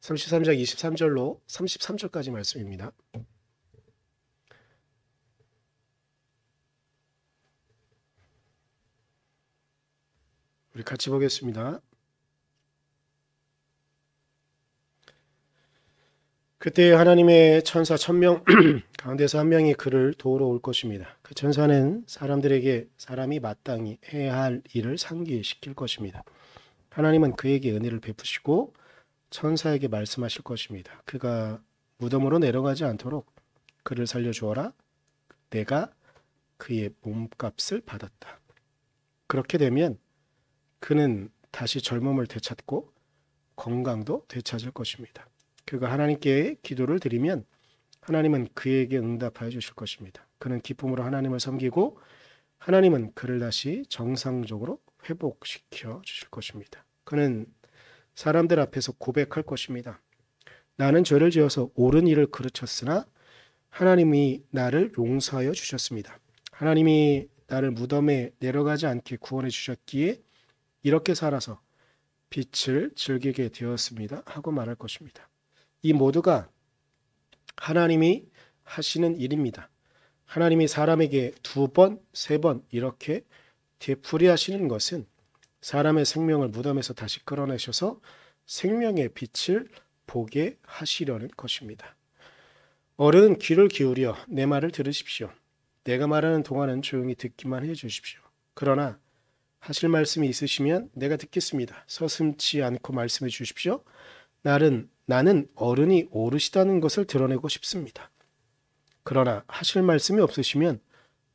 33장 23절로 33절까지 말씀입니다. 우리 같이 보겠습니다. 그때 하나님의 천사 1000명 가운데서 한 명이 그를 도우러 올 것입니다. 그 천사는 사람들에게 사람이 마땅히 해야 할 일을 상기시킬 것입니다. 하나님은 그에게 은혜를 베푸시고 천사에게 말씀하실 것입니다. 그가 무덤으로 내려가지 않도록 그를 살려주어라. 내가 그의 몸값을 받았다. 그렇게 되면 그는 다시 젊음을 되찾고 건강도 되찾을 것입니다. 그가 하나님께 기도를 드리면 하나님은 그에게 응답하여 주실 것입니다. 그는 기쁨으로 하나님을 섬기고 하나님은 그를 다시 정상적으로 회복시켜 주실 것입니다. 그는 사람들 앞에서 고백할 것입니다. 나는 죄를 지어서 옳은 일을 그르쳤으나 하나님이 나를 용서하여 주셨습니다. 하나님이 나를 무덤에 내려가지 않게 구원해 주셨기에 이렇게 살아서 빛을 즐기게 되었습니다. 하고 말할 것입니다. 이 모두가 하나님이 하시는 일입니다. 하나님이 사람에게 2번, 3번 이렇게 되풀이하시는 것은 사람의 생명을 무덤에서 다시 끌어내셔서 생명의 빛을 보게 하시려는 것입니다. 어른은 귀를 기울여 내 말을 들으십시오. 내가 말하는 동안은 조용히 듣기만 해 주십시오. 그러나 하실 말씀이 있으시면 내가 듣겠습니다. 서슴지 않고 말씀해 주십시오. 나는 어른이 오르시다는 것을 드러내고 싶습니다. 그러나 하실 말씀이 없으시면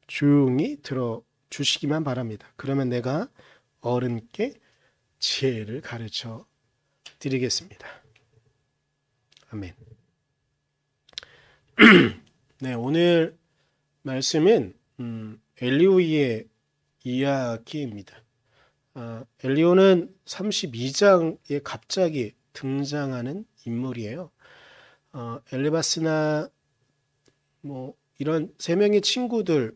조용히 들어주시기만 바랍니다. 그러면 내가 어른께 지혜를 가르쳐 드리겠습니다. 아멘. 네, 오늘 말씀은 엘리후의 이야기입니다. 엘리후는 32장에 갑자기 등장하는 인물이에요. 엘리바스나 이런 3명의 친구들이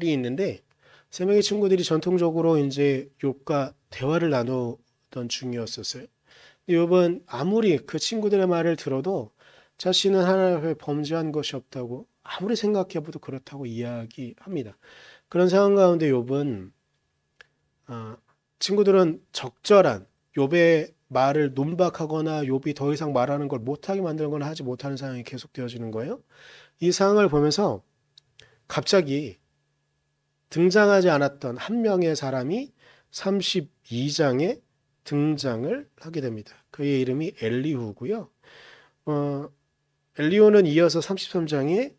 있는데 3명의 친구들이 전통적으로 이제 욥과 대화를 나누던 중이었었어요. 욥은 아무리 그 친구들의 말을 들어도 자신은 하나님 앞에 범죄한 것이 없다고 아무리 생각해봐도 그렇다고 이야기합니다. 그런 상황 가운데 욥은 친구들은 적절한 욥의 말을 논박하거나 욥이 더 이상 말하는 걸 못하게 만들거나 하지 못하는 상황이 계속되어지는 거예요. 이 상황을 보면서 갑자기 등장하지 않았던 한 명의 사람이 32장에 등장을 하게 됩니다. 그의 이름이 엘리후고요. 엘리후는 이어서 33장에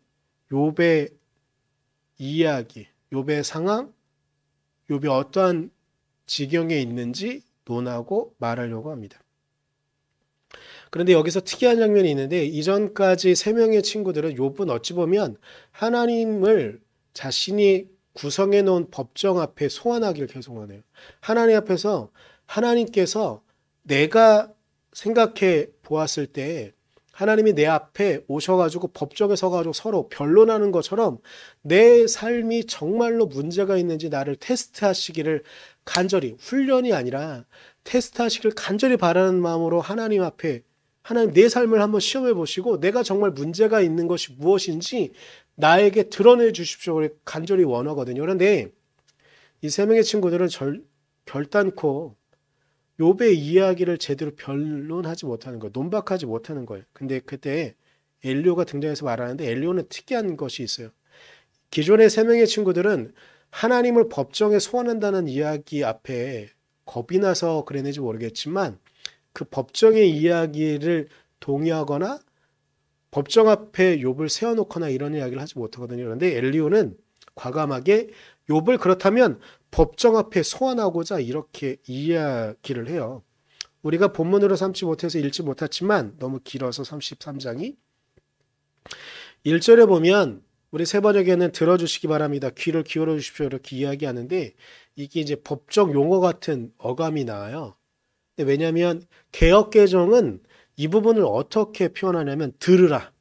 욥의 이야기, 욥의 상황, 욥이 어떠한 지경에 있는지 논하고 말하려고 합니다. 그런데 여기서 특이한 장면이 있는데 이전까지 3명의 친구들은 욥은 어찌 보면 하나님을 자신이 구성해 놓은 법정 앞에 소환하기를 계속 원해요. 하나님 앞에서 하나님께서 내가 생각해 보았을 때 하나님이 내 앞에 오셔가지고 법정에 서가지고 서로 변론하는 것처럼 내 삶이 정말로 문제가 있는지 나를 테스트하시기를 간절히, 훈련이 아니라 테스트하시기를 간절히 바라는 마음으로 하나님 앞에 하나님 내 삶을 한번 시험해 보시고 내가 정말 문제가 있는 것이 무엇인지 나에게 드러내 주십시오. 간절히 원하거든요. 그런데 이 3명의 친구들은 결단코 욥의 이야기를 제대로 변론하지 못하는 거예요. 논박하지 못하는 거예요. 근데 그때 엘리후가 등장해서 말하는데 엘리후는 특이한 것이 있어요. 기존의 3명의 친구들은 하나님을 법정에 소환한다는 이야기 앞에 겁이 나서 그랬는지 모르겠지만 그 법정의 이야기를 동의하거나 법정 앞에 욥을 세워놓거나 이런 이야기를 하지 못하거든요. 그런데 엘리후는 과감하게 욥을 그렇다면 법정 앞에 소환하고자 이렇게 이야기를 해요. 우리가 본문으로 삼지 못해서 읽지 못했지만 너무 길어서 33장이 1절에 보면 우리 세번역에는 들어주시기 바랍니다. 귀를 기울여 주십시오. 이렇게 이야기하는데 이게 이제 법적 용어 같은 어감이 나와요. 근데 왜냐하면 개역개정은 이 부분을 어떻게 표현하냐면 들으라,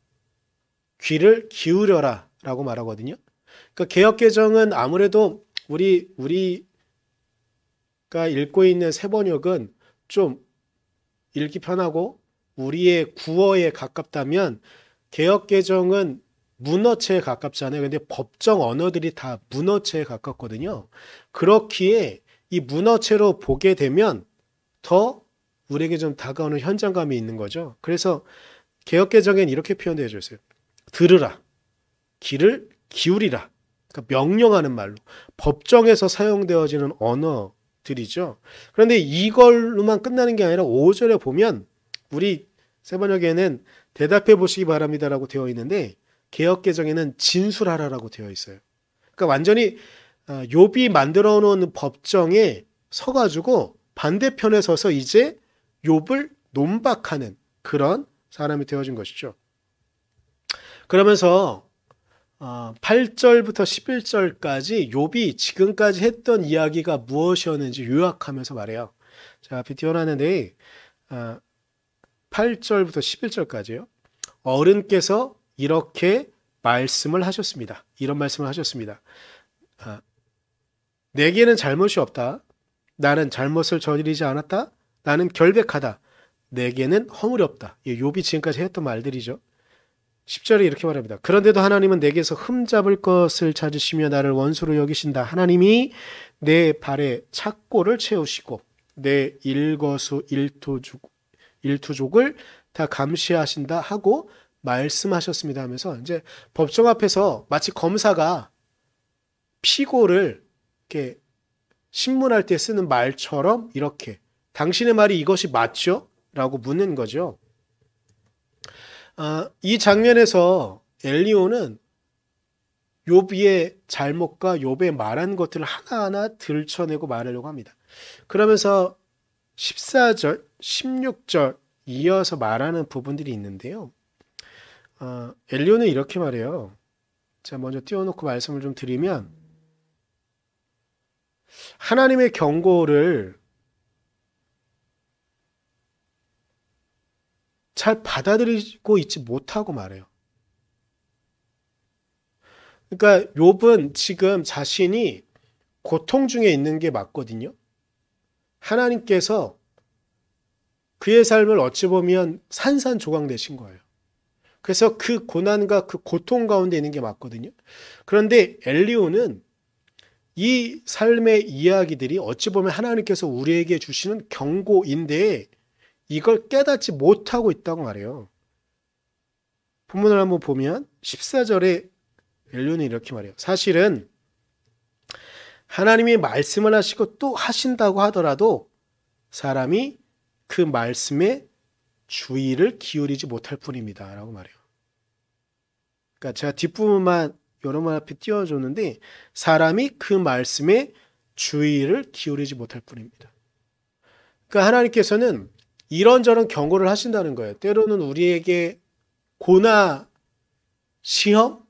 귀를 기울여라 라고 말하거든요. 그러니까 개역개정은 아무래도 우리가 읽고 있는 세번역은 좀 읽기 편하고 우리의 구어에 가깝다면 개역개정은 문어체에 가깝잖아요. 근데 법정 언어들이 다 문어체에 가깝거든요. 그렇기에 이 문어체로 보게 되면 더 우리에게 좀 다가오는 현장감이 있는 거죠. 그래서 개역개정엔 이렇게 표현되어 있어요. 들으라. 귀를 기울이라. 그러니까 명령하는 말로. 법정에서 사용되어지는 언어들이죠. 그런데 이걸로만 끝나는 게 아니라 5절에 보면 우리 세번역에는 대답해 보시기 바랍니다라고 되어 있는데 개역개정에는 진술하라라고 되어 있어요. 그러니까 완전히 욥이 만들어 놓은 법정에 서가지고 반대편에 서서 이제 욥을 논박하는 그런 사람이 되어진 것이죠. 그러면서 8절부터 11절까지 욥이 지금까지 했던 이야기가 무엇이었는지 요약하면서 말해요. 자, 앞에 띄워놨는데 8절부터 11절까지요. 어른께서 이렇게 말씀을 하셨습니다. 이런 말씀을 하셨습니다. 내게는 잘못이 없다. 나는 잘못을 저지르지 않았다. 나는 결백하다. 내게는 허물이 없다. 욥이 지금까지 했던 말들이죠. 10절에 이렇게 말합니다. 그런데도 하나님은 내게서 흠잡을 것을 찾으시며 나를 원수로 여기신다. 하나님이 내 발에 착고를 채우시고 내 일거수 일투족을 다 감시하신다 하고 말씀하셨습니다 하면서 이제 법정 앞에서 마치 검사가 피고를 이렇게 신문할 때 쓰는 말처럼 이렇게 당신의 말이 이것이 맞죠? 라고 묻는 거죠. 이 장면에서 엘리오는 욥의 잘못과 욥의 말한 것들을 하나하나 들춰내고 말하려고 합니다. 그러면서 14절, 16절 이어서 말하는 부분들이 있는데요. 엘리오는 이렇게 말해요. 자, 먼저 띄워놓고 말씀을 좀 드리면 하나님의 경고를 잘 받아들이고 있지 못하고 말해요. 그러니까 욥은 지금 자신이 고통 중에 있는 게 맞거든요. 하나님께서 그의 삶을 어찌 보면 산산조각 내신 거예요. 그래서 그 고난과 그 고통 가운데 있는 게 맞거든요. 그런데 엘리오는 이 삶의 이야기들이 어찌 보면 하나님께서 우리에게 주시는 경고인데 이걸 깨닫지 못하고 있다고 말해요. 본문을 한번 보면 14절에 엘리오는 이렇게 말해요. 사실은 하나님이 말씀을 하시고 또 하신다고 하더라도 사람이 그 말씀에 주의를 기울이지 못할 뿐입니다. 라고 말해요. 그러니까 제가 뒷부분만 여러분 앞에 띄워줬는데 사람이 그 말씀에 주의를 기울이지 못할 뿐입니다. 그러니까 하나님께서는 이런저런 경고를 하신다는 거예요. 때로는 우리에게 고나 시험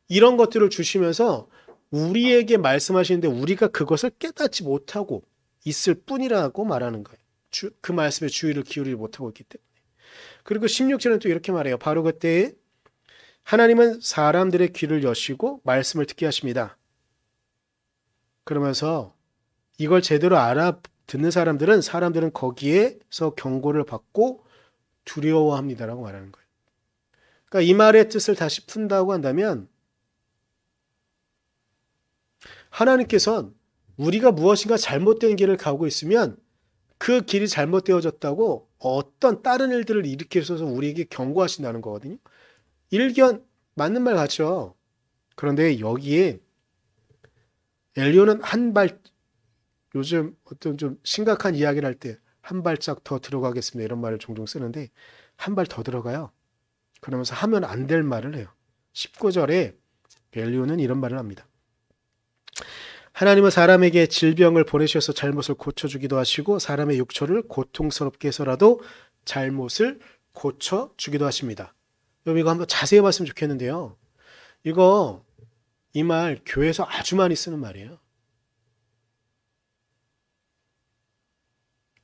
이런 것들을 주시면서 우리에게 말씀하시는데 우리가 그것을 깨닫지 못하고 있을 뿐이라고 말하는 거예요. 그 말씀에 주의를 기울이지 못하고 있기 때문에. 그리고 16절은 또 이렇게 말해요. 바로 그때에 하나님은 사람들의 귀를 여시고 말씀을 듣게 하십니다. 그러면서 이걸 제대로 알아듣는 사람들은 거기에서 경고를 받고 두려워합니다라고 말하는 거예요. 그러니까 이 말의 뜻을 다시 푼다고 한다면 하나님께서는 우리가 무엇인가 잘못된 길을 가고 있으면 그 길이 잘못되어졌다고 어떤 다른 일들을 일으켜서 우리에게 경고하신다는 거거든요. 일견 맞는 말 같죠. 그런데 여기에 엘리오는 요즘 어떤 좀 심각한 이야기를 할 때 한 발짝 더 들어가겠습니다. 이런 말을 종종 쓰는데 한 발 더 들어가요. 그러면서 하면 안 될 말을 해요. 19절에 엘리오는 이런 말을 합니다. 하나님은 사람에게 질병을 보내셔서 잘못을 고쳐주기도 하시고 사람의 육체를 고통스럽게 해서라도 잘못을 고쳐주기도 하십니다. 여러분 이거 한번 자세히 봤으면 좋겠는데요. 이 말 교회에서 아주 많이 쓰는 말이에요.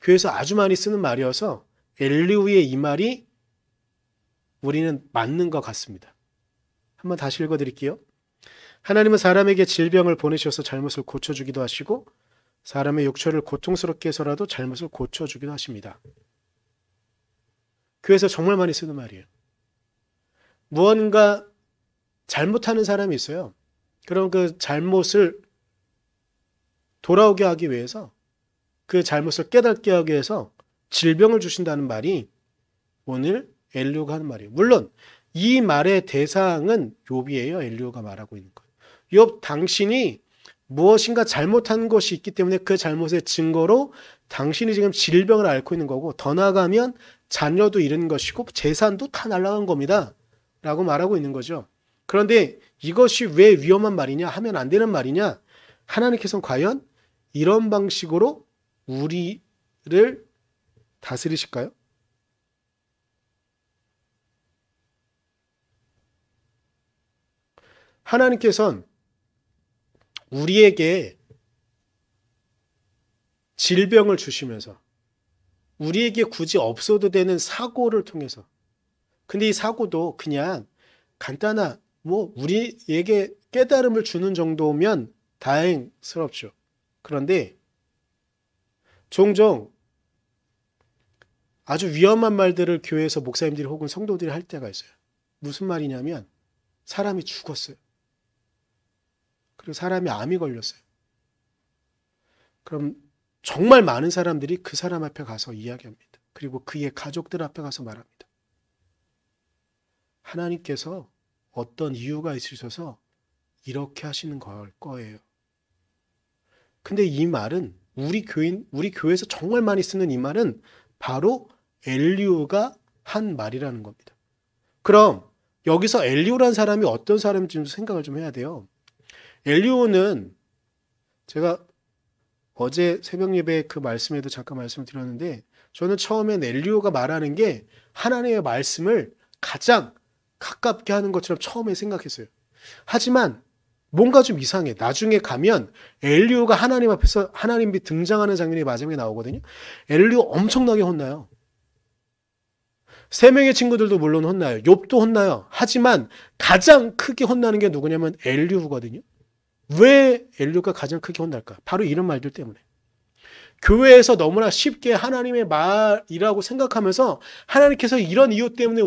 교회에서 아주 많이 쓰는 말이어서 엘리후의 이 말이 우리는 맞는 것 같습니다. 한번 다시 읽어드릴게요. 하나님은 사람에게 질병을 보내셔서 잘못을 고쳐주기도 하시고 사람의 육체를 고통스럽게 해서라도 잘못을 고쳐주기도 하십니다. 교회에서 정말 많이 쓰는 말이에요. 무언가 잘못하는 사람이 있어요. 그럼 그 잘못을 돌아오게 하기 위해서, 그 잘못을 깨닫게 하기 위해서 질병을 주신다는 말이 오늘 엘리후가 하는 말이에요. 물론 이 말의 대상은 욥이에요. 엘리후가 말하고 있는 거예요. 욥, 당신이 무엇인가 잘못한 것이 있기 때문에 그 잘못의 증거로 당신이 지금 질병을 앓고 있는 거고, 더 나아가면 자녀도 잃은 것이고 재산도 다 날아간 겁니다 라고 말하고 있는 거죠. 그런데 이것이 왜 위험한 말이냐, 하면 안 되는 말이냐, 하나님께서는 과연 이런 방식으로 우리를 다스리실까요? 하나님께서는 우리에게 질병을 주시면서 우리에게 굳이 없어도 되는 사고를 통해서, 근데 이 사고도 그냥 간단한 우리에게 깨달음을 주는 정도면 다행스럽죠. 그런데 종종 아주 위험한 말들을 교회에서 목사님들이 혹은 성도들이 할 때가 있어요. 무슨 말이냐면 사람이 죽었어요. 그리고 사람이 암이 걸렸어요. 그럼 정말 많은 사람들이 그 사람 앞에 가서 이야기합니다. 그리고 그의 가족들 앞에 가서 말합니다. 하나님께서 어떤 이유가 있으셔서 이렇게 하시는 걸 거예요. 근데 이 말은 우리 교회에서 정말 많이 쓰는 이 말은 바로 엘리후가 한 말이라는 겁니다. 그럼 여기서 엘리후라는 사람이 어떤 사람인지 좀 생각을 좀 해야 돼요. 엘리후는 제가 어제 새벽 예배 그 말씀에도 잠깐 말씀을 드렸는데, 저는 처음엔 엘리후가 말하는 게 하나님의 말씀을 가장 가깝게 하는 것처럼 처음에 생각했어요. 하지만 뭔가 좀 이상해. 나중에 가면 엘리후가 하나님 앞에서 하나님이 등장하는 장면이 마지막에 나오거든요. 엘리후 엄청나게 혼나요. 세 명의 친구들도 물론 혼나요. 욥도 혼나요. 하지만 가장 크게 혼나는 게 누구냐면 엘리후거든요. 왜 엘리후가 가장 크게 혼날까? 바로 이런 말들 때문에. 교회에서 너무나 쉽게 하나님의 말이라고 생각하면서 하나님께서 이런 이유 때문에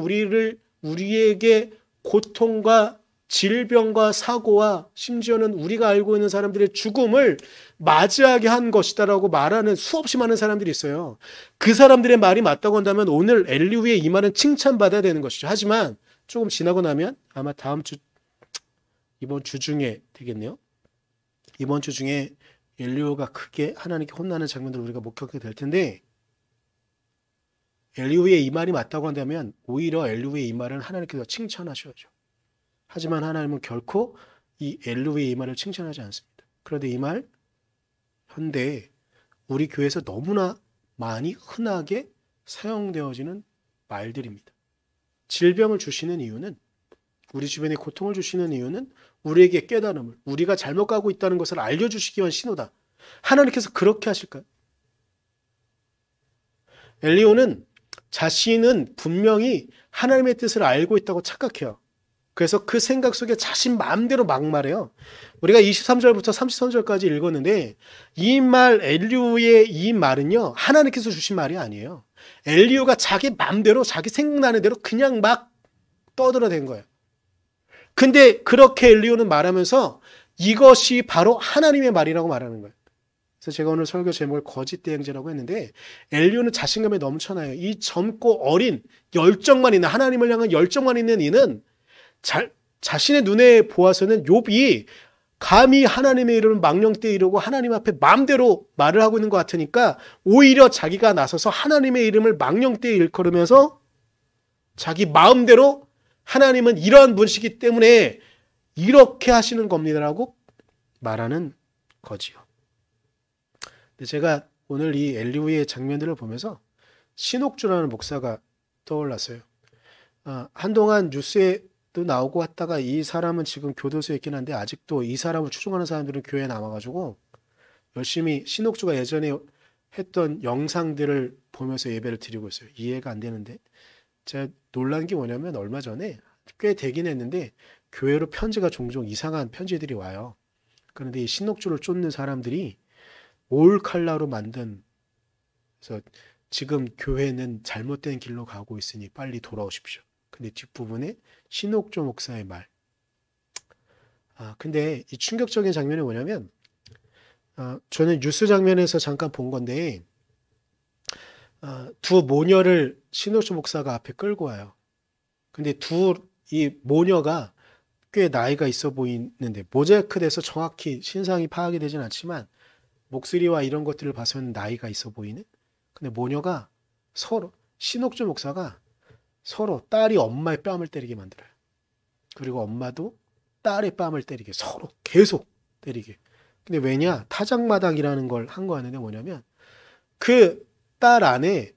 우리에게 고통과 질병과 사고와 심지어는 우리가 알고 있는 사람들의 죽음을 맞이하게 한 것이다라고 말하는 수없이 많은 사람들이 있어요. 그 사람들의 말이 맞다고 한다면 오늘 엘리후의 이 말은 칭찬받아야 되는 것이죠. 하지만 조금 지나고 나면 아마 이번 주 중에 되겠네요. 이번 주 중에 엘리후가 크게 하나님께 혼나는 장면들을 우리가 목격하게 될 텐데, 엘리후의 이 말이 맞다고 한다면 오히려 엘리후의 이 말은 하나님께서 칭찬하셔야죠. 하지만 하나님은 결코 이 엘리후의 이 말을 칭찬하지 않습니다. 그런데 이 말 현대 우리 교회에서 너무나 많이 흔하게 사용되어지는 말들입니다. 질병을 주시는 이유는, 우리 주변에 고통을 주시는 이유는 우리에게 깨달음을, 우리가 잘못 가고 있다는 것을 알려주시기 위한 신호다. 하나님께서 그렇게 하실까요? 엘리후는 자신은 분명히 하나님의 뜻을 알고 있다고 착각해요. 그래서 그 생각 속에 자신 마음대로 막 말해요. 우리가 23절부터 33절까지 읽었는데 이 말, 엘리후의 이 말은요, 하나님께서 주신 말이 아니에요. 엘리후가 자기 마음대로 자기 생각나는 대로 그냥 막 떠들어댄 거예요. 근데 그렇게 엘리후는 말하면서 이것이 바로 하나님의 말이라고 말하는 거예요. 그래서 제가 오늘 설교 제목을 거짓 대행제라고 했는데, 엘리후는 자신감에 넘쳐나요. 이 젊고 어린 열정만 있는, 하나님을 향한 열정만 있는 이는 자신의 눈에 보아서는 욥이 감히 하나님의 이름을 망령되이 이르고 하나님 앞에 마음대로 말을 하고 있는 것 같으니까 오히려 자기가 나서서 하나님의 이름을 망령되이 일컬으면서 자기 마음대로 하나님은 이러한 분이시기 때문에 이렇게 하시는 겁니다라고 말하는 거지요. 근데 제가 오늘 이 엘리후의 장면들을 보면서 신옥주라는 목사가 떠올랐어요. 한동안 뉴스에도 나오고 왔다가 이 사람은 지금 교도소에 있긴 한데 아직도 이 사람을 추종하는 사람들은 교회에 남아가지고 열심히 신옥주가 예전에 했던 영상들을 보면서 예배를 드리고 있어요. 이해가 안 되는데, 제가 놀란 게 뭐냐면 얼마 전에 꽤 되긴 했는데 교회로 편지가 종종 이상한 편지들이 와요. 그런데 이 신옥주를 쫓는 사람들이 올 칼라로 만든, 그래서 지금 교회는 잘못된 길로 가고 있으니 빨리 돌아오십시오. 근데 뒷부분에 신옥조 목사의 말. 근데 이 충격적인 장면이 뭐냐면, 저는 뉴스 장면에서 잠깐 본 건데, 두 모녀를 신옥조 목사가 앞에 끌고 와요. 근데 이 모녀가 꽤 나이가 있어 보이는데, 모자이크 돼서 정확히 신상이 파악이 되진 않지만, 목소리와 이런 것들을 봐서는 나이가 있어 보이는? 근데 모녀가 신옥조 목사가 서로 딸이 엄마의 뺨을 때리게 만들어요. 그리고 엄마도 딸의 뺨을 때리게, 서로 계속 때리게. 근데 왜냐? 타작마당이라는 걸 한 거였는데 뭐냐면, 그 딸 안에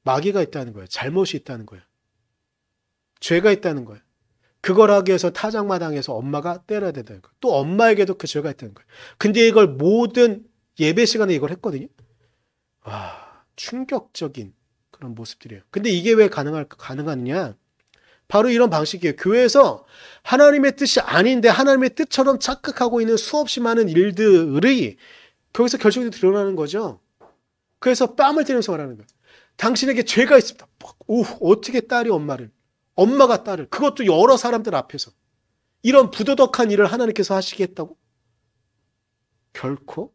마귀가 있다는 거예요. 잘못이 있다는 거예요. 죄가 있다는 거예요. 그걸 하기 위해서 타작마당에서 엄마가 때려야 된다는 거예요. 또 엄마에게도 그 죄가 있다는 거예요. 근데 이걸 모든 예배 시간에 이걸 했거든요. 충격적인 그런 모습들이에요. 근데 이게 왜 가능하느냐? 바로 이런 방식이에요. 교회에서 하나님의 뜻이 아닌데 하나님의 뜻처럼 착각하고 있는 수없이 많은 일들이 거기서 결정적으로 드러나는 거죠. 그래서 뺨을 때리면서 말하는 거예요. 당신에게 죄가 있습니다. 어떻게 딸이 엄마가 딸을, 그것도 여러 사람들 앞에서 이런 부도덕한 일을 하나님께서 하시겠다고? 결코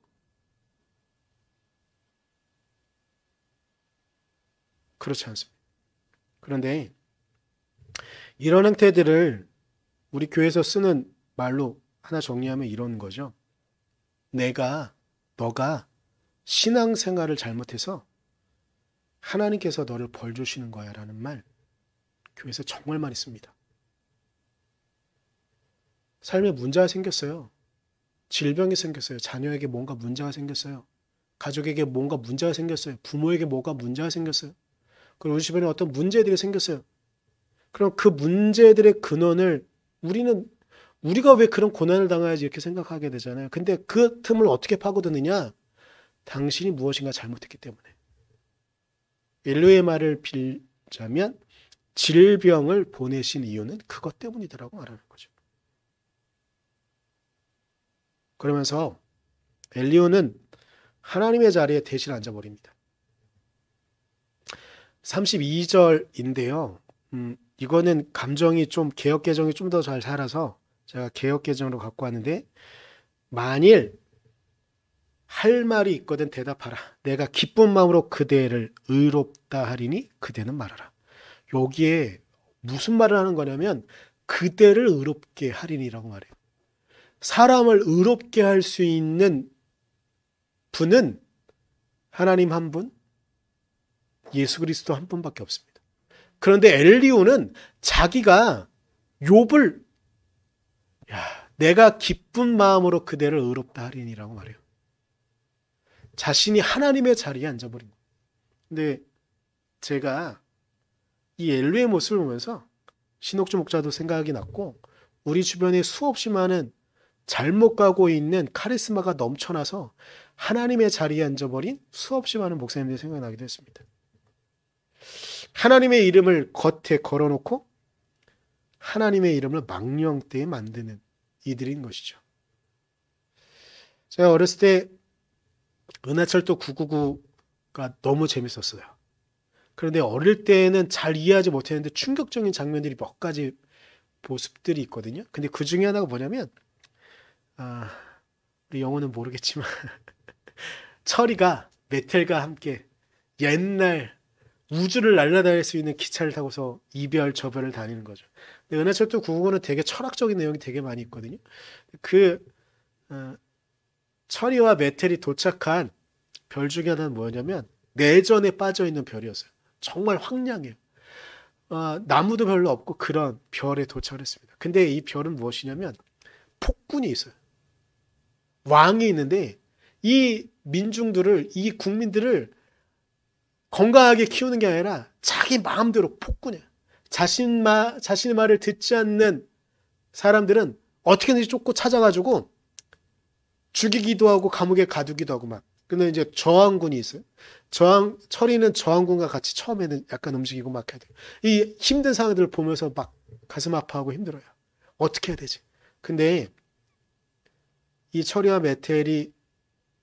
그렇지 않습니다. 그런데 이런 행태들을 우리 교회에서 쓰는 말로 하나 정리하면 이런 거죠. 너가 신앙생활을 잘못해서 하나님께서 너를 벌 주시는 거야 라는 말, 교회에서 정말 많이 씁니다. 삶에 문제가 생겼어요. 질병이 생겼어요. 자녀에게 뭔가 문제가 생겼어요. 가족에게 뭔가 문제가 생겼어요. 부모에게 뭐가 문제가 생겼어요. 그리고 우리 주변에 어떤 문제들이 생겼어요. 그럼 그 문제들의 근원을 우리가 왜 그런 고난을 당해야지 이렇게 생각하게 되잖아요. 근데 그 틈을 어떻게 파고드느냐? 당신이 무엇인가 잘못했기 때문에. 엘로의 말을 빌자면 질병을 보내신 이유는 그것 때문이더라고 말하는 거죠. 그러면서 엘리후는 하나님의 자리에 대신 앉아버립니다. 32절인데요. 이거는 감정이 좀 개역개정이 좀 더 잘 살아서 제가 개역개정으로 갖고 왔는데, 만일 할 말이 있거든 대답하라. 내가 기쁜 마음으로 그대를 의롭다 하리니 그대는 말하라. 여기에 무슨 말을 하는 거냐면 그대를 의롭게 하리니라고 말해요. 사람을 의롭게 할 수 있는 분은 하나님 한 분, 예수 그리스도 한 분밖에 없습니다. 그런데 엘리후는 자기가 욥을 내가 기쁜 마음으로 그대를 의롭다 하리니라고 말해요. 자신이 하나님의 자리에 앉아버린 거예요. 근데 제가 이 엘리후의 모습을 보면서 신옥주 목자도 생각이 났고, 우리 주변에 수없이 많은 잘못 가고 있는 카리스마가 넘쳐나서 하나님의 자리에 앉아버린 수없이 많은 목사님들이 생각나기도 했습니다. 하나님의 이름을 겉에 걸어놓고 하나님의 이름을 망령되게 만드는 이들인 것이죠. 제가 어렸을 때 은하철도 999가 너무 재밌었어요. 그런데 어릴 때는 잘 이해하지 못했는데 충격적인 장면들이 몇 가지 모습들이 있거든요. 근데 그 중에 하나가 뭐냐면, 우리 영어는 모르겠지만 철이가 메텔과 함께 옛날 우주를 날아다닐 수 있는 기차를 타고서 이별 저별을 다니는 거죠. 근데 은하철도 999는 되게 철학적인 내용이 되게 많이 있거든요. 철이와 메텔이 도착한 별 중에 하나는 뭐냐면 내전에 빠져있는 별이었어요. 정말 황량해요. 나무도 별로 없고 그런 별에 도착을 했습니다. 근데 이 별은 무엇이냐면 폭군이 있어요. 왕이 있는데 이 국민들을 건강하게 키우는 게 아니라 자기 마음대로 폭군이야. 자신의 말을 듣지 않는 사람들은 어떻게든지 쫓고 찾아가지고 죽이기도 하고 감옥에 가두기도 하고 막. 근데 이제 저항군이 있어요. 철이는 저항군과 같이 처음에는 약간 움직이고 막 해야 돼요. 이 힘든 상황들을 보면서 막 가슴 아파하고 힘들어요. 어떻게 해야 되지? 근데 이 철이와 메텔이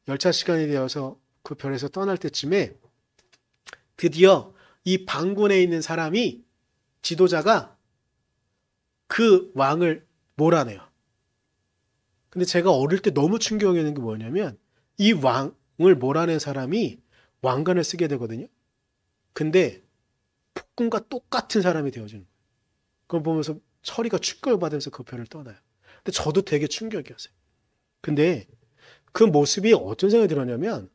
열차 시간이 되어서 그 별에서 떠날 때쯤에 드디어 이 반군에 있는 사람이 지도자가 그 왕을 몰아내요. 근데 제가 어릴 때 너무 충격이었는 게 뭐냐면 이 왕을 몰아낸 사람이 왕관을 쓰게 되거든요. 근데 폭군과 똑같은 사람이 되어지는 거예요. 그걸 보면서 철이가 충격을 받으면서 그 편을 떠나요. 근데 저도 되게 충격이었어요. 근데 그 모습이 어떤 생각이 들었냐면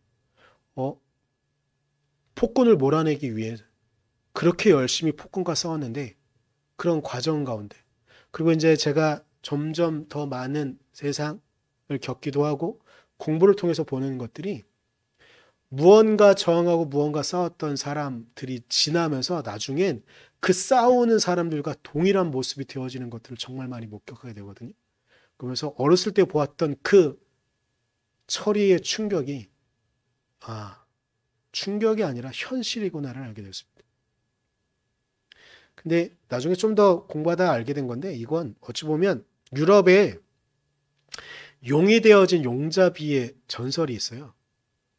폭군을 몰아내기 위해 그렇게 열심히 폭군과 싸웠는데 그런 과정 가운데 그리고 이제 제가 점점 더 많은 세상을 겪기도 하고 공부를 통해서 보는 것들이 무언가 저항하고 무언가 싸웠던 사람들이 지나면서 나중엔 그 싸우는 사람들과 동일한 모습이 되어지는 것들을 정말 많이 목격하게 되거든요. 그러면서 어렸을 때 보았던 그 처리의 충격이 충격이 아니라 현실이구나를 알게 되었습니다. 근데 나중에 좀 더 공부하다 알게 된 건데 이건 어찌 보면 유럽에 용이 되어진 용자비의 전설이 있어요.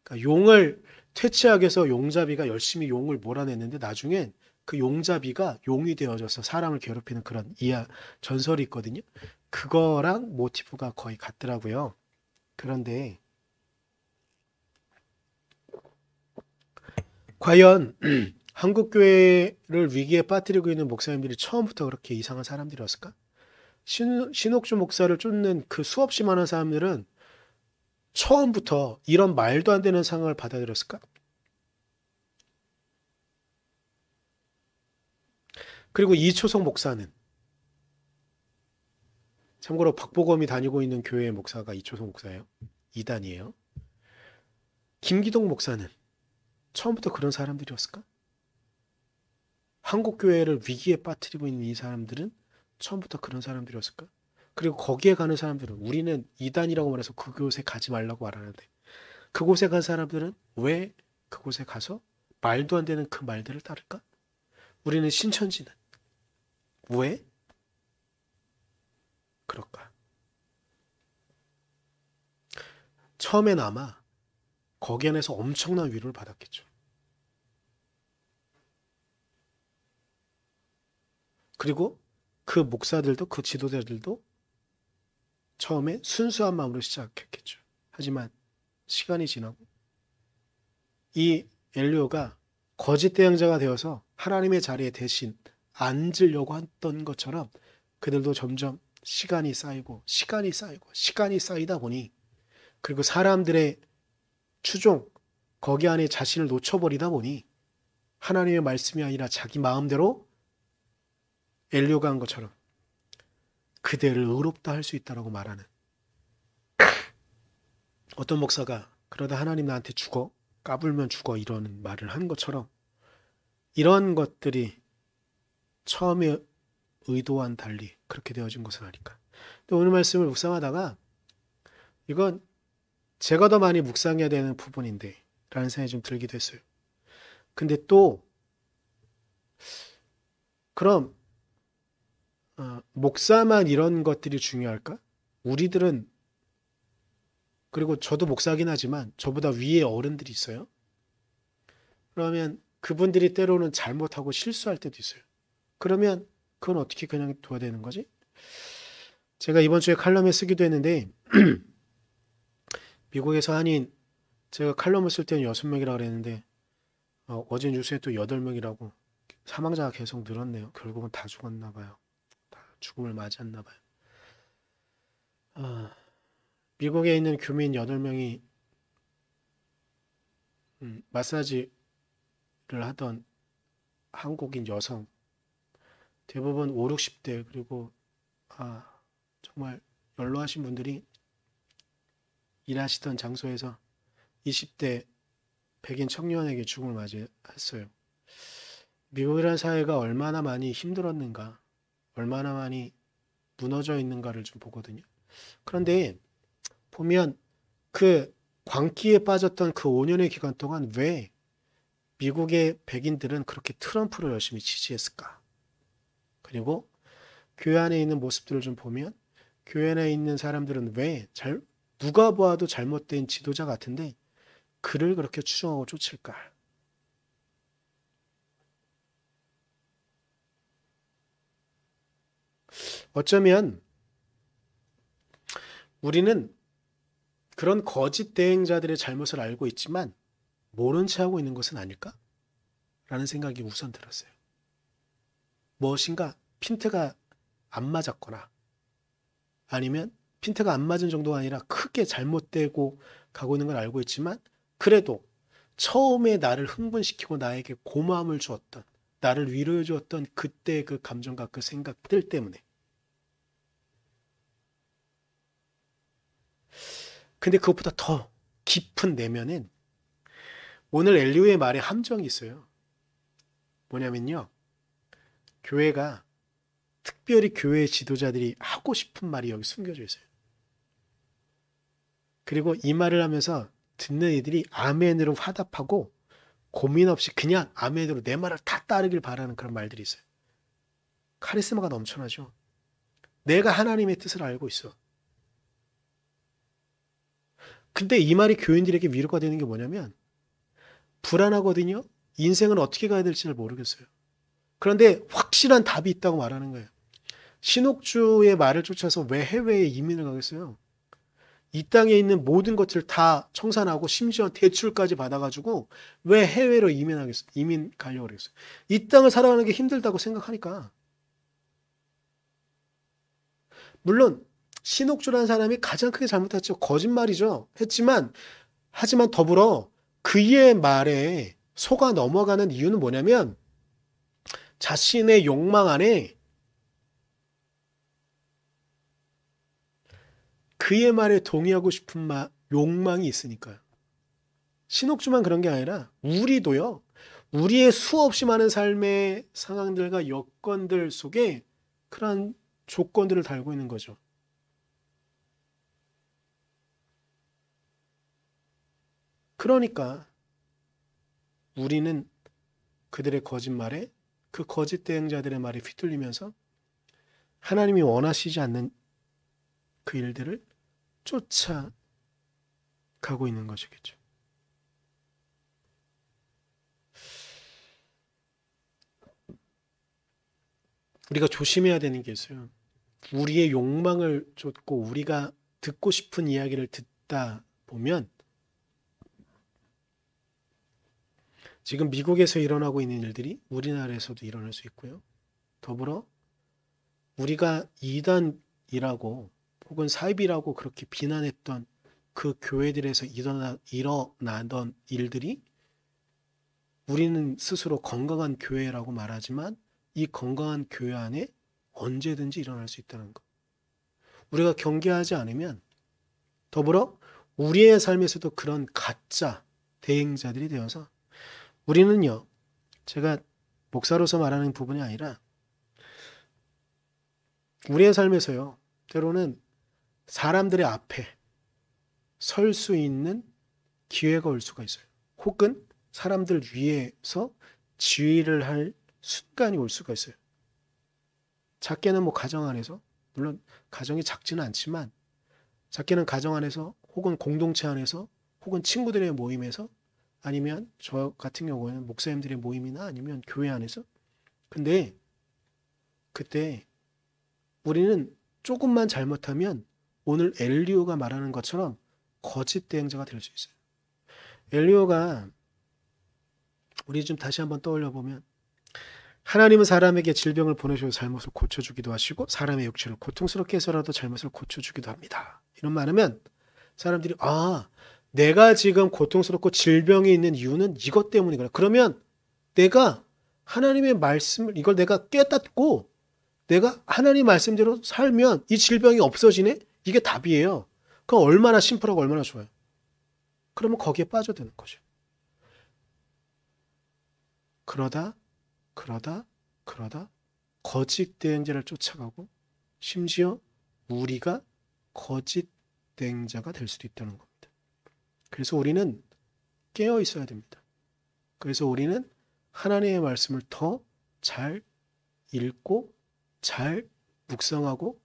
그러니까 용을 퇴치하기 위해서 용자비가 열심히 용을 몰아냈는데 나중엔 그 용자비가 용이 되어져서 사람을 괴롭히는 그런 전설이 있거든요. 그거랑 모티프가 거의 같더라고요. 그런데 과연 한국 교회를 위기에 빠뜨리고 있는 목사님들이 처음부터 그렇게 이상한 사람들이었을까? 신옥주 목사를 쫓는 그 수없이 많은 사람들은 처음부터 이런 말도 안 되는 상황을 받아들였을까? 그리고 이초성 목사는 참고로 박보검이 다니고 있는 교회의 목사가 이초성 목사예요. 이단이에요. 김기동 목사는 처음부터 그런 사람들이었을까? 한국 교회를 위기에 빠뜨리고 있는 이 사람들은 처음부터 그런 사람들이었을까? 그리고 거기에 가는 사람들은 우리는 이단이라고 말해서 그곳에 가지 말라고 말하는데 그곳에 간 사람들은 왜 그곳에 가서 말도 안 되는 그 말들을 따를까? 우리는 신천지는 왜 그럴까? 처음엔 아마 거기 안에서 엄청난 위로를 받았겠죠. 그리고 그 목사들도 그 지도자들도 처음에 순수한 마음으로 시작했겠죠. 하지만 시간이 지나고 이 엘리오가 거짓 대항자가 되어서 하나님의 자리에 대신 앉으려고 했던 것처럼 그들도 점점 시간이 쌓이고 시간이 쌓이다 보니 그리고 사람들의 추종 거기 안에 자신을 놓쳐버리다 보니 하나님의 말씀이 아니라 자기 마음대로 엘리오가 한 것처럼 그대를 의롭다 할 수 있다라고 말하는 어떤 목사가 그러다 하나님 나한테 죽어 까불면 죽어 이러는 말을 한 것처럼 이런 것들이 처음에 의도와는 달리 그렇게 되어진 것은 아닐까. 또 오늘 말씀을 묵상하다가 이건 제가 더 많이 묵상해야 되는 부분인데 라는 생각이 좀 들기도 했어요. 근데 또 그럼 목사만 이런 것들이 중요할까? 우리들은 그리고 저도 목사긴 하지만 저보다 위에 어른들이 있어요. 그러면 그분들이 때로는 잘못하고 실수할 때도 있어요. 그러면 그건 어떻게 그냥 둬야 되는 거지? 제가 이번 주에 칼럼에 쓰기도 했는데 미국에서 한인 제가 칼럼을 쓸 때는 6명이라고 그랬는데 어제 뉴스에 또 8명이라고 사망자가 계속 늘었네요. 결국은 다 죽었나 봐요. 다 죽음을 맞이했나 봐요. 미국에 있는 교민 8명이 마사지를 하던 한국인 여성 대부분 5, 60대 그리고 정말 연로하신 분들이 일하시던 장소에서 20대 백인 청년에게 죽음을 맞이했어요. 미국이라는 사회가 얼마나 많이 힘들었는가, 얼마나 많이 무너져 있는가를 좀 보거든요. 그런데 보면 그 광기에 빠졌던 그 5년의 기간 동안 왜 미국의 백인들은 그렇게 트럼프를 열심히 지지했을까? 그리고 교회 안에 있는 모습들을 좀 보면 교회 안에 있는 사람들은 왜 누가 보아도 잘못된 지도자 같은데 그를 그렇게 추종하고 쫓을까? 어쩌면 우리는 그런 거짓 대행자들의 잘못을 알고 있지만 모른 채 하고 있는 것은 아닐까? 라는 생각이 우선 들었어요. 무엇인가 핀트가 안 맞았거나 아니면 핀트가 안 맞은 정도가 아니라 크게 잘못되고 가고 있는 걸 알고 있지만 그래도 처음에 나를 흥분시키고 나에게 고마움을 주었던, 나를 위로해 주었던 그때 그 감정과 그 생각들 때문에. 근데 그것보다 더 깊은 내면엔 오늘 엘리후의 말에 함정이 있어요. 뭐냐면요. 교회가 특별히 교회 지도자들이 하고 싶은 말이 여기 숨겨져 있어요. 그리고 이 말을 하면서 듣는 이들이 아멘으로 화답하고 고민 없이 그냥 아멘으로 내 말을 다 따르길 바라는 그런 말들이 있어요. 카리스마가 넘쳐나죠. 내가 하나님의 뜻을 알고 있어. 근데 이 말이 교인들에게 위로가 되는 게 뭐냐면 불안하거든요. 인생은 어떻게 가야 될지 잘 모르겠어요. 그런데 확실한 답이 있다고 말하는 거예요. 신옥주의 말을 쫓아서 왜 해외에 이민을 가겠어요? 이 땅에 있는 모든 것을 다 청산하고 심지어 대출까지 받아가지고 왜 해외로 이민 가려고 그랬어요? 이 땅을 살아가는 게 힘들다고 생각하니까. 물론 신옥주라는 사람이 가장 크게 잘못했죠. 거짓말이죠. 하지만 더불어 그의 말에 속아 넘어가는 이유는 뭐냐면 자신의 욕망 안에 그의 말에 동의하고 싶은 욕망이 있으니까요. 신옥주만 그런 게 아니라 우리도요. 우리의 수없이 많은 삶의 상황들과 여건들 속에 그런 조건들을 달고 있는 거죠. 그러니까 우리는 그들의 거짓말에 그 거짓 대행자들의 말에 휘둘리면서 하나님이 원하시지 않는 그 일들을 쫓아가고 있는 것이겠죠. 우리가 조심해야 되는 게 있어요. 우리의 욕망을 쫓고 우리가 듣고 싶은 이야기를 듣다 보면 지금 미국에서 일어나고 있는 일들이 우리나라에서도 일어날 수 있고요. 더불어 우리가 이단이라고 혹은 사입이라고 그렇게 비난했던 그 교회들에서 일어나던 일들이 우리는 스스로 건강한 교회라고 말하지만 이 건강한 교회 안에 언제든지 일어날 수 있다는 것. 우리가 경계하지 않으면 더불어 우리의 삶에서도 그런 가짜 대행자들이 되어서 우리는요, 제가 목사로서 말하는 부분이 아니라 우리의 삶에서요, 때로는 사람들의 앞에 설 수 있는 기회가 올 수가 있어요. 혹은 사람들 위에서 지휘를 할 순간이 올 수가 있어요. 작게는 뭐 가정 안에서, 물론 가정이 작지는 않지만 작게는 가정 안에서 혹은 공동체 안에서 혹은 친구들의 모임에서 아니면 저 같은 경우에는 목사님들의 모임이나 아니면 교회 안에서. 근데 그때 우리는 조금만 잘못하면 오늘 엘리오가 말하는 것처럼 거짓 대행자가 될 수 있어요. 엘리오가 우리 좀 다시 한번 떠올려 보면 하나님은 사람에게 질병을 보내셔서 잘못을 고쳐주기도 하시고 사람의 육체를 고통스럽게 해서라도 잘못을 고쳐주기도 합니다. 이런 말하면 사람들이 내가 지금 고통스럽고 질병이 있는 이유는 이것 때문이구나. 그러면 내가 하나님의 말씀을 이걸 내가 깨닫고 내가 하나님 말씀대로 살면 이 질병이 없어지네? 이게 답이에요. 그럼 얼마나 심플하고 얼마나 좋아요. 그러면 거기에 빠져드는 거죠. 그러다 거짓 대행자를 쫓아가고 심지어 우리가 거짓 대행자가 될 수도 있다는 겁니다. 그래서 우리는 깨어 있어야 됩니다. 그래서 우리는 하나님의 말씀을 더 잘 읽고 잘 묵상하고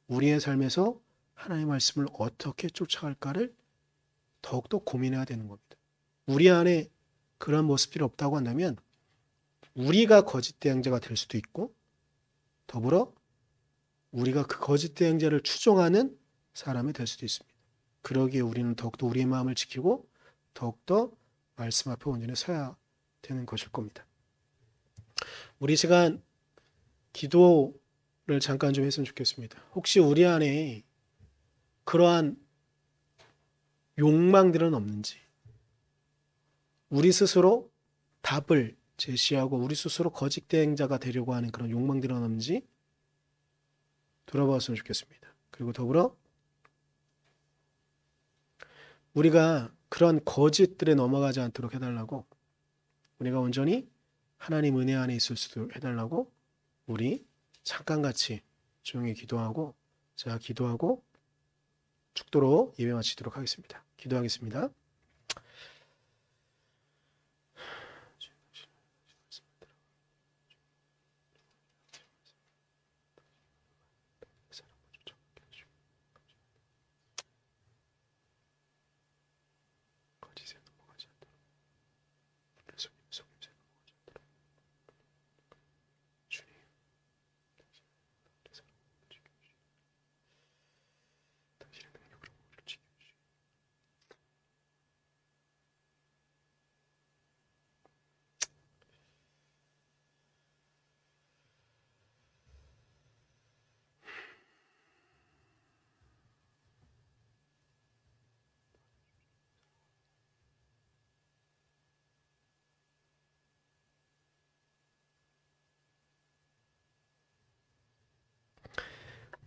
우리의 삶에서 하나님의 말씀을 어떻게 쫓아갈까를 더욱더 고민해야 되는 겁니다. 우리 안에 그런 모습들이 없다고 한다면 우리가 거짓 대행자가 될 수도 있고 더불어 우리가 그 거짓 대행자를 추종하는 사람이 될 수도 있습니다. 그러기에 우리는 더욱더 우리의 마음을 지키고 더욱더 말씀 앞에 온전히 서야 되는 것일 겁니다. 우리 시간 기도를 잠깐 좀 했으면 좋겠습니다. 혹시 우리 안에 그러한 욕망들은 없는지, 우리 스스로 답을 제시하고 우리 스스로 거짓 대행자가 되려고 하는 그런 욕망들은 없는지 돌아보았으면 좋겠습니다. 그리고 더불어 우리가 그런 거짓들에 넘어가지 않도록 해달라고, 우리가 온전히 하나님 은혜 안에 있을 수도 해달라고 우리 잠깐 같이 조용히 기도하고, 자, 기도하고 축도로 예배 마치도록 하겠습니다. 기도하겠습니다.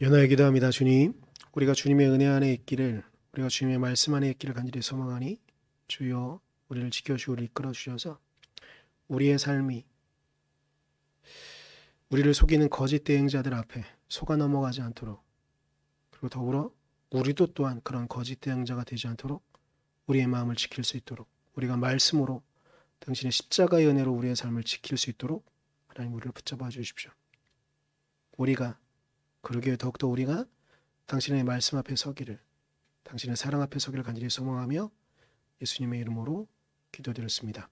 연하에 기도합니다. 주님, 우리가 주님의 은혜 안에 있기를, 우리가 주님의 말씀 안에 있기를 간절히 소망하니 주여 우리를 지켜주시고 우리를 이끌어 주셔서 우리의 삶이 우리를 속이는 거짓 대행자들 앞에 속아 넘어가지 않도록, 그리고 더불어 우리도 또한 그런 거짓 대행자가 되지 않도록 우리의 마음을 지킬 수 있도록, 우리가 말씀으로 당신의 십자가의 은혜로 우리의 삶을 지킬 수 있도록 하나님 우리를 붙잡아 주십시오. 우리가 그러기에 더욱더 우리가 당신의 말씀 앞에 서기를, 당신의 사랑 앞에 서기를 간절히 소망하며 예수님의 이름으로 기도드렸습니다.